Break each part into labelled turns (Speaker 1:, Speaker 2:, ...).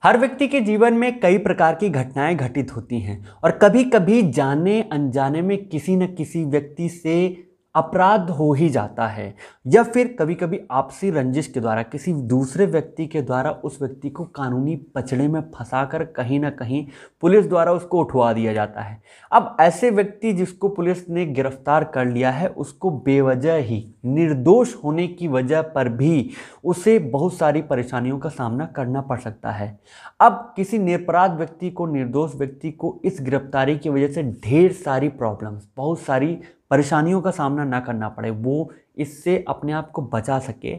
Speaker 1: हर व्यक्ति के जीवन में कई प्रकार की घटनाएं घटित होती हैं और कभी कभी जाने अनजाने में किसी न किसी व्यक्ति से अपराध हो ही जाता है या फिर कभी कभी आपसी रंजिश के द्वारा किसी दूसरे व्यक्ति के द्वारा उस व्यक्ति को कानूनी पचड़े में फंसाकर कहीं ना कहीं पुलिस द्वारा उसको उठवा दिया जाता है। अब ऐसे व्यक्ति जिसको पुलिस ने गिरफ्तार कर लिया है उसको बेवजह ही निर्दोष होने की वजह पर भी उसे बहुत सारी परेशानियों का सामना करना पड़ सकता है। अब किसी निरपराध व्यक्ति को, निर्दोष व्यक्ति को इस गिरफ्तारी की वजह से ढेर सारी प्रॉब्लम्स, बहुत सारी परेशानियों का सामना ना करना पड़े, वो इससे अपने आप को बचा सके,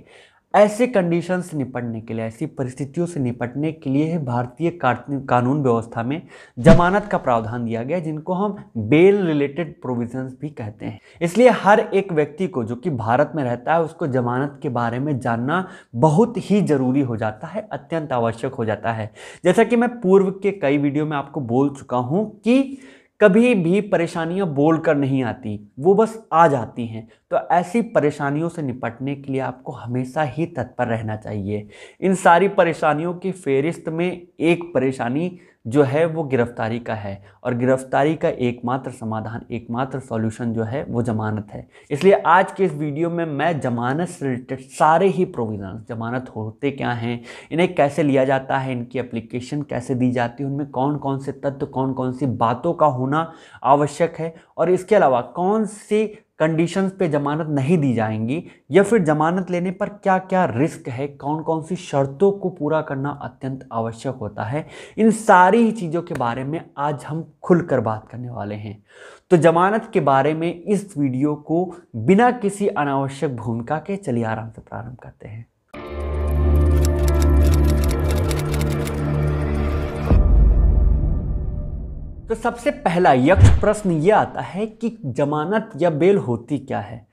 Speaker 1: ऐसे कंडीशन से निपटने के लिए, ऐसी परिस्थितियों से निपटने के लिए भारतीय कानून व्यवस्था में जमानत का प्रावधान दिया गया, जिनको हम बेल रिलेटेड प्रोविजंस भी कहते हैं। इसलिए हर एक व्यक्ति को जो कि भारत में रहता है उसको जमानत के बारे में जानना बहुत ही जरूरी हो जाता है, अत्यंत आवश्यक हो जाता है। जैसा कि मैं पूर्व के कई वीडियो में आपको बोल चुका हूं कि कभी भी परेशानियां बोलकर नहीं आती, वो बस आ जाती हैं। तो ऐसी परेशानियों से निपटने के लिए आपको हमेशा ही तत्पर रहना चाहिए। इन सारी परेशानियों की फेहरिस्त में एक परेशानी जो है वो गिरफ्तारी का है और गिरफ्तारी का एकमात्र समाधान, एकमात्र सॉल्यूशन जो है वो जमानत है। इसलिए आज के इस वीडियो में मैं जमानत से रिलेटेड सारे ही प्रोविजन, जमानत होते क्या हैं, इन्हें कैसे लिया जाता है, इनकी एप्लीकेशन कैसे दी जाती है, उनमें कौन कौन से तत्व, कौन कौन सी बातों का होना आवश्यक है और इसके अलावा कौन सी कंडीशंस पे जमानत नहीं दी जाएंगी या फिर जमानत लेने पर क्या क्या रिस्क है, कौन कौन सी शर्तों को पूरा करना अत्यंत आवश्यक होता है, इन सारी ही चीज़ों के बारे में आज हम खुलकर बात करने वाले हैं। तो जमानत के बारे में इस वीडियो को बिना किसी अनावश्यक भूमिका के चलिए आराम से प्रारंभ करते हैं। तो सबसे पहला यक्ष प्रश्न यह आता है कि जमानत या बेल होती क्या है।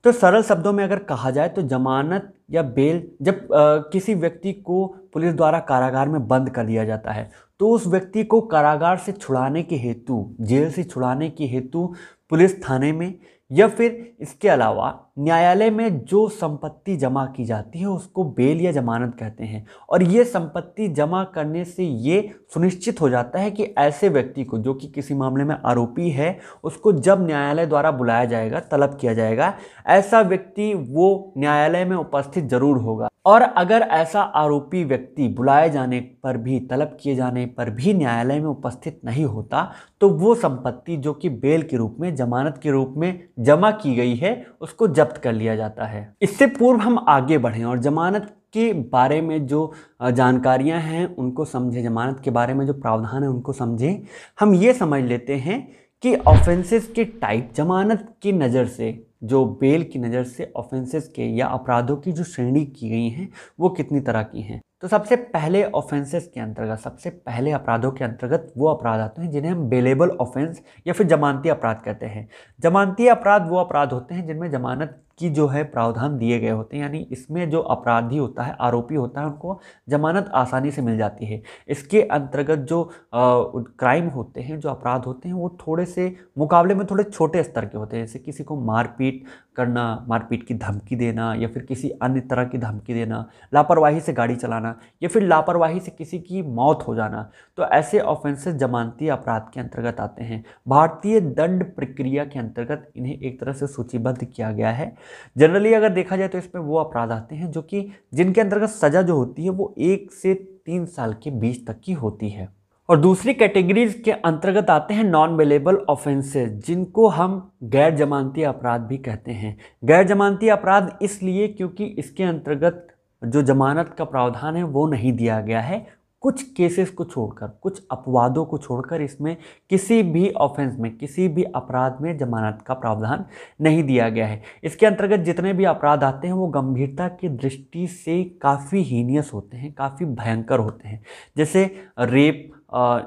Speaker 1: तो सरल शब्दों में अगर कहा जाए तो जमानत या बेल, जब किसी व्यक्ति को पुलिस द्वारा कारागार में बंद कर दिया जाता है तो उस व्यक्ति को कारागार से छुड़ाने के हेतु, जेल से छुड़ाने के हेतु पुलिस थाने में या फिर इसके अलावा न्यायालय में जो संपत्ति जमा की जाती है उसको बेल या जमानत कहते हैं। और ये संपत्ति जमा करने से ये सुनिश्चित हो जाता है कि ऐसे व्यक्ति को जो कि किसी मामले में आरोपी है उसको जब न्यायालय द्वारा बुलाया जाएगा, तलब किया जाएगा, ऐसा व्यक्ति वो न्यायालय में उपस्थित जरूर होगा। और अगर ऐसा आरोपी व्यक्ति बुलाए जाने पर भी, तलब किए जाने पर भी न्यायालय में उपस्थित नहीं होता तो वो संपत्ति जो कि बेल के रूप में, जमानत के रूप में जमा की गई है उसको जब्त कर लिया जाता है। इससे पूर्व हम आगे बढ़ें और जमानत के बारे में जो जानकारियां हैं उनको समझें, जमानत के बारे में जो प्रावधान है उनको समझें। हम ये समझ लेते हैं कि ऑफेंसेस के टाइप, जमानत की नज़र से, जो बेल की नज़र से ऑफेंसेस के या अपराधों की जो श्रेणी की गई हैं वो कितनी तरह की हैं। तो सबसे पहले ऑफेंसेस के अंतर्गत, सबसे पहले अपराधों के अंतर्गत वो अपराध आते हैं जिन्हें हम बेलेबल ऑफेंस या फिर जमानती अपराध कहते हैं। जमानती अपराध वो अपराध होते हैं जिनमें जमानत की जो है प्रावधान दिए गए होते हैं, यानी इसमें जो अपराधी होता है, आरोपी होता है, उनको जमानत आसानी से मिल जाती है। इसके अंतर्गत जो क्राइम होते हैं, जो अपराध होते हैं, वो थोड़े से मुकाबले में थोड़े छोटे स्तर के होते हैं। जैसे किसी को मारपीट करना, मारपीट की धमकी देना या फिर किसी अन्य तरह की धमकी देना, लापरवाही से गाड़ी चलाना या फिर लापरवाही से किसी की मौत हो जाना, तो ऐसे ऑफेंसेस जमानती अपराध के अंतर्गत आते हैं। भारतीय दंड प्रक्रिया के अंतर्गत इन्हें एक तरह से सूचीबद्ध किया गया है। जनरली अगर देखा जाए तो इसमें वो अपराध आते हैं जो कि जिनके अंतर्गत सजा जो होती है वो 1 से 3 साल के बीच तक की होती है। और दूसरी कैटेगरीज के अंतर्गत आते हैं नॉन बेलेबल ऑफेंसेस, जिनको हम गैर जमानती अपराध भी कहते हैं। गैर जमानती अपराध इसलिए क्योंकि इसके अंतर्गत जो जमानत का प्रावधान है वो नहीं दिया गया है। कुछ केसेस को छोड़कर, कुछ अपवादों को छोड़कर इसमें किसी भी ऑफेंस में, किसी भी अपराध में जमानत का प्रावधान नहीं दिया गया है। इसके अंतर्गत जितने भी अपराध आते हैं वो गंभीरता की दृष्टि से काफ़ी हीनियस होते हैं, काफ़ी भयंकर होते हैं। जैसे रेप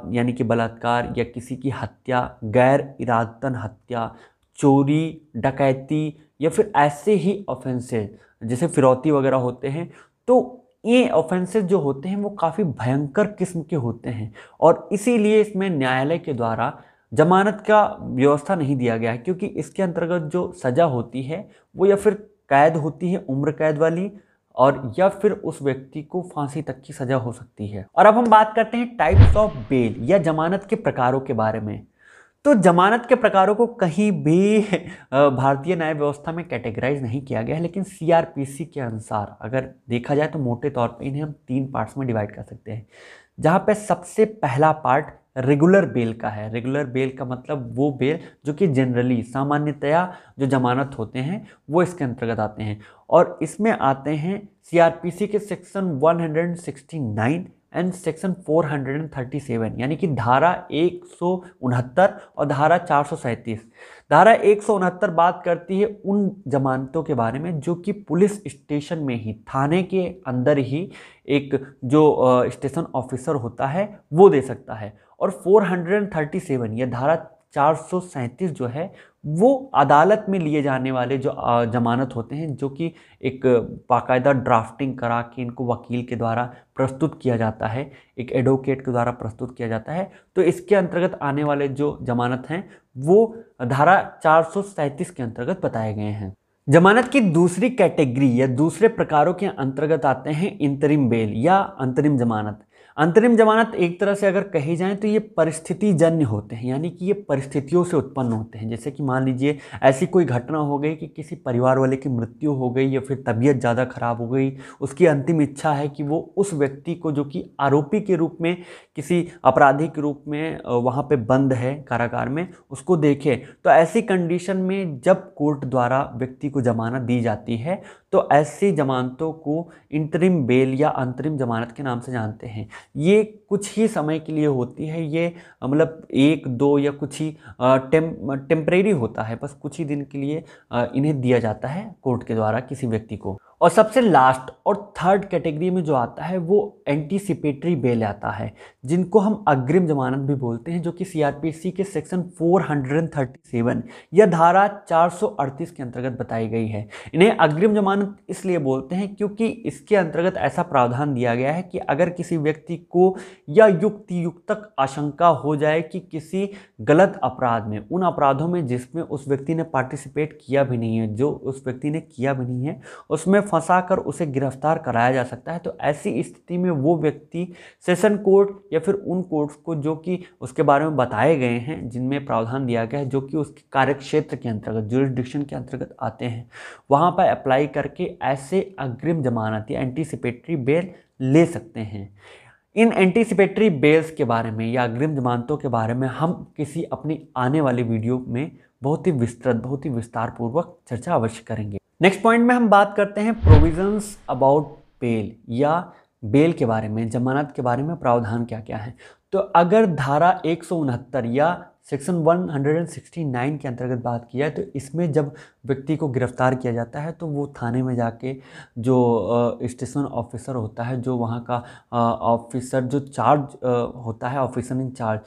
Speaker 1: यानी कि बलात्कार या किसी की हत्या, गैर इरादतन हत्या, चोरी, डकैती या फिर ऐसे ही ऑफेंसेस जैसे फिरौती वगैरह होते हैं। तो ये ऑफेंसेस जो होते हैं वो काफ़ी भयंकर किस्म के होते हैं और इसीलिए इसमें न्यायालय के द्वारा जमानत का व्यवस्था नहीं दिया गया है, क्योंकि इसके अंतर्गत जो सज़ा होती है वो या फिर कैद होती है, उम्र कैद वाली, और या फिर उस व्यक्ति को फांसी तक की सजा हो सकती है। और अब हम बात करते हैं टाइप्स ऑफ बेल या जमानत के प्रकारों के बारे में। तो जमानत के प्रकारों को कहीं भी भारतीय न्याय व्यवस्था में कैटेगराइज नहीं किया गया है, लेकिन सीआरपीसी के अनुसार अगर देखा जाए तो मोटे तौर पे इन्हें हम 3 पार्ट्स में डिवाइड कर सकते हैं। जहाँ पे सबसे पहला पार्ट रेगुलर बेल का है। रेगुलर बेल का मतलब वो बेल जो कि जनरली सामान्यतया जो जमानत होते हैं वो इसके अंतर्गत आते हैं, और इसमें आते हैं सीआरपीसी के सेक्शन 169 एंड सेक्शन 437, यानी कि धारा 169 और धारा 437। धारा 169 बात करती है उन जमानतों के बारे में जो कि पुलिस स्टेशन में ही, थाने के अंदर ही एक जो स्टेशन ऑफिसर होता है वो दे सकता है। और 437 या धारा 437 जो है वो अदालत में लिए जाने वाले जो जमानत होते हैं, जो कि एक बाकायदा ड्राफ्टिंग करा के इनको वकील के द्वारा प्रस्तुत किया जाता है, एक एडवोकेट के द्वारा प्रस्तुत किया जाता है। तो इसके अंतर्गत आने वाले जो जमानत हैं वो धारा 437 के अंतर्गत बताए गए हैं। जमानत की दूसरी कैटेगरी या दूसरे प्रकारों के अंतर्गत आते हैं इंतरिम बेल या अंतरिम जमानत। अंतरिम जमानत एक तरह से अगर कही जाए तो ये परिस्थिति जन्य होते हैं, यानी कि ये परिस्थितियों से उत्पन्न होते हैं। जैसे कि मान लीजिए ऐसी कोई घटना हो गई कि किसी परिवार वाले की मृत्यु हो गई या फिर तबीयत ज़्यादा खराब हो गई, उसकी अंतिम इच्छा है कि वो उस व्यक्ति को जो कि आरोपी के रूप में किसी अपराधी के रूप में वहाँ पे बंद है कारागार में, उसको देखे। तो ऐसी कंडीशन में जब कोर्ट द्वारा व्यक्ति को जमानत दी जाती है तो ऐसी जमानतों को इंतरिम बेल या अंतरिम जमानत के नाम से जानते हैं। ये कुछ ही समय के लिए होती है, ये मतलब 1-2 या कुछ ही टेम्परेरी होता है, बस कुछ ही दिन के लिए इन्हें दिया जाता है कोर्ट के द्वारा किसी व्यक्ति को। और सबसे लास्ट और थर्ड कैटेगरी में जो आता है वो एंटीसिपेटरी बेल आता है, जिनको हम अग्रिम जमानत भी बोलते हैं, जो कि सीआरपीसी के सेक्शन 437 या धारा 438 के अंतर्गत बताई गई है। इन्हें अग्रिम जमानत इसलिए बोलते हैं क्योंकि इसके अंतर्गत ऐसा प्रावधान दिया गया है कि अगर किसी व्यक्ति को या युक्तक आशंका हो जाए कि किसी गलत अपराध में, उन अपराधों में जिसमें उस व्यक्ति ने पार्टिसिपेट किया भी नहीं है, जो उस व्यक्ति ने किया भी नहीं है, उसमें फंसाकर उसे गिरफ्तार कराया जा सकता है। तो ऐसी स्थिति में वो व्यक्ति सेशन कोर्ट या फिर उन कोर्ट्स को जो कि उसके बारे में बताए गए हैं, जिनमें प्रावधान दिया गया है, जो कि उसके कार्यक्षेत्र के अंतर्गत, ज्यूरिसडिक्शन के अंतर्गत आते हैं, वहाँ पर अप्लाई करके ऐसे अग्रिम जमानत या एंटीसिपेटरी बेल ले सकते हैं। इन एंटीसिपेटरी बेल्स के बारे में या अग्रिम जमानतों के बारे में हम किसी अपनी आने वाली वीडियो में बहुत ही विस्तृत, बहुत ही विस्तार पूर्वक चर्चा अवश्य करेंगे। नेक्स्ट पॉइंट में हम बात करते हैं प्रोविजंस अबाउट बेल या बेल के बारे में, जमानत के बारे में प्रावधान क्या क्या है। तो अगर धारा 169 या सेक्शन 169 के अंतर्गत बात किया है तो इसमें जब व्यक्ति को गिरफ्तार किया जाता है तो वो थाने में जाके जो स्टेशन ऑफिसर होता है, जो वहाँ का ऑफिसर जो चार्ज होता है, ऑफिसर इन चार्ज,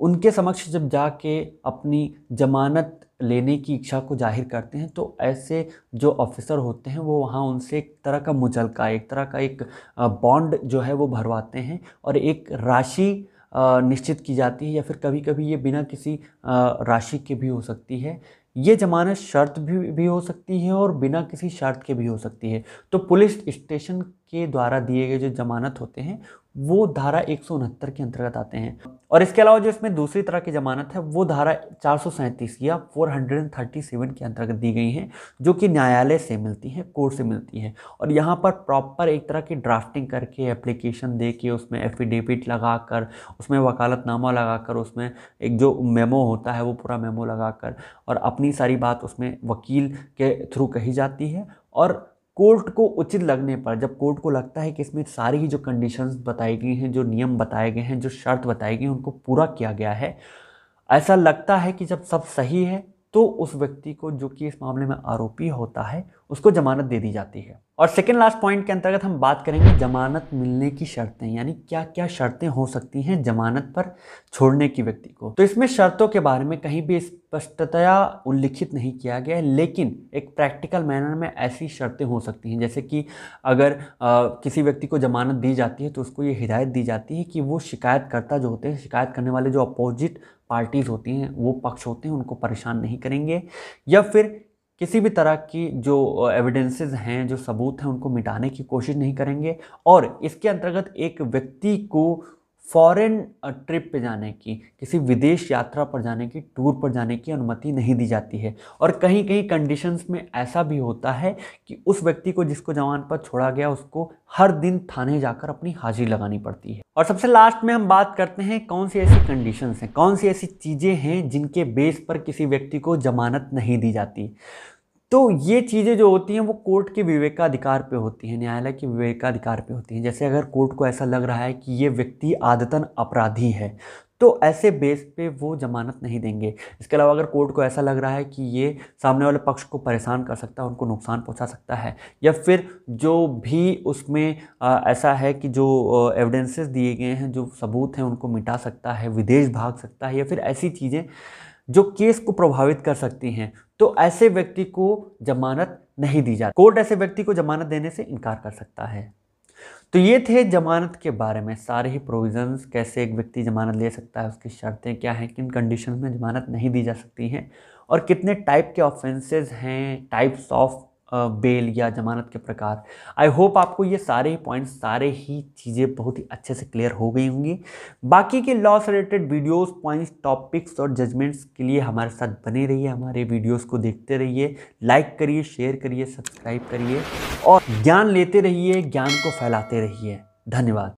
Speaker 1: उनके समक्ष जब जाके अपनी जमानत लेने की इच्छा को जाहिर करते हैं तो ऐसे जो ऑफिसर होते हैं वो वहाँ उनसे एक तरह का मुचलका, एक तरह का एक बॉन्ड जो है वो भरवाते हैं और एक राशि निश्चित की जाती है, या फिर कभी कभी ये बिना किसी राशि के भी हो सकती है। ये जमानत शर्त भी हो सकती है और बिना किसी शर्त के भी हो सकती है। तो पुलिस स्टेशन के द्वारा दिए गए जो जमानत होते हैं वो धारा 169 के अंतर्गत आते हैं। और इसके अलावा जो इसमें दूसरी तरह की जमानत है वो धारा 437 या 437 के अंतर्गत दी गई हैं, जो कि न्यायालय से मिलती हैं, कोर्ट से मिलती हैं। और यहाँ पर प्रॉपर एक तरह की ड्राफ्टिंग करके, एप्लीकेशन दे के, उसमें एफिडेविट लगाकर, उसमें वकालतनामा लगाकर, उसमें एक जो मेमो होता है वो पूरा मेमो लगाकर और अपनी सारी बात उसमें वकील के थ्रू कही जाती है। और कोर्ट को उचित लगने पर, जब कोर्ट को लगता है कि इसमें सारी ही जो कंडीशंस बताई गई हैं, जो नियम बताए गए हैं, जो शर्त बताई गई हैं, उनको पूरा किया गया है, ऐसा लगता है कि जब सब सही है तो उस व्यक्ति को, जो कि इस मामले में आरोपी होता है, उसको जमानत दे दी जाती है। और सेकेंड लास्ट पॉइंट के अंतर्गत हम बात करेंगे जमानत मिलने की शर्तें, यानी क्या क्या शर्तें हो सकती हैं जमानत पर छोड़ने की व्यक्ति को। तो इसमें शर्तों के बारे में कहीं भी स्पष्टतया उल्लिखित नहीं किया गया है, लेकिन एक प्रैक्टिकल मैनर में ऐसी शर्तें हो सकती हैं, जैसे कि अगर किसी व्यक्ति को जमानत दी जाती है तो उसको ये हिदायत दी जाती है कि वो शिकायतकर्ता जो होते हैं, शिकायत करने वाले जो अपोजिट पार्टीज़ होती हैं, वो पक्ष होते हैं, उनको परेशान नहीं करेंगे, या फिर किसी भी तरह की जो एविडेंसेस हैं, जो सबूत हैं, उनको मिटाने की कोशिश नहीं करेंगे। और इसके अंतर्गत एक व्यक्ति को फॉरेन ट्रिप पे जाने की, किसी विदेश यात्रा पर जाने की, टूर पर जाने की अनुमति नहीं दी जाती है। और कहीं कहीं कंडीशंस में ऐसा भी होता है कि उस व्यक्ति को जिसको जमानत पर छोड़ा गया उसको हर दिन थाने जाकर अपनी हाजिरी लगानी पड़ती है। और सबसे लास्ट में हम बात करते हैं कौन सी ऐसी कंडीशंस हैं, कौन सी ऐसी चीज़ें हैं जिनके बेस पर किसी व्यक्ति को जमानत नहीं दी जाती। तो ये चीज़ें जो होती हैं वो कोर्ट के विवेकाधिकार पे होती हैं, न्यायालय के विवेकाधिकार पे होती हैं। जैसे अगर कोर्ट को ऐसा लग रहा है कि ये व्यक्ति आदतन अपराधी है तो ऐसे बेस पे वो जमानत नहीं देंगे। इसके अलावा अगर कोर्ट को ऐसा लग रहा है कि ये सामने वाले पक्ष को परेशान कर सकता है, उनको नुकसान पहुंचा सकता है, या फिर जो भी उसमें ऐसा है कि जो एविडेंसेस दिए गए हैं, जो सबूत हैं, उनको मिटा सकता है, विदेश भाग सकता है, या फिर ऐसी चीज़ें जो केस को प्रभावित कर सकती हैं, तो ऐसे व्यक्ति को जमानत नहीं दी जाती। कोर्ट ऐसे व्यक्ति को जमानत देने से इनकार कर सकता है। तो ये थे जमानत के बारे में सारे ही प्रोविजंस, कैसे एक व्यक्ति जमानत ले सकता है, उसकी शर्तें क्या हैं, किन कंडीशंस में जमानत नहीं दी जा सकती हैं, और कितने टाइप के ऑफेंसेस हैं, टाइप्स ऑफ बेल या जमानत के प्रकार। आई होप आपको ये सारे ही पॉइंट्स, सारे ही चीज़ें बहुत ही अच्छे से क्लियर हो गई होंगी। बाकी के लॉ से रिलेटेड वीडियोस, पॉइंट्स, टॉपिक्स और जजमेंट्स के लिए हमारे साथ बने रहिए, हमारे वीडियोस को देखते रहिए, लाइक करिए, शेयर करिए, सब्सक्राइब करिए और ज्ञान लेते रहिए, ज्ञान को फैलाते रहिए। धन्यवाद।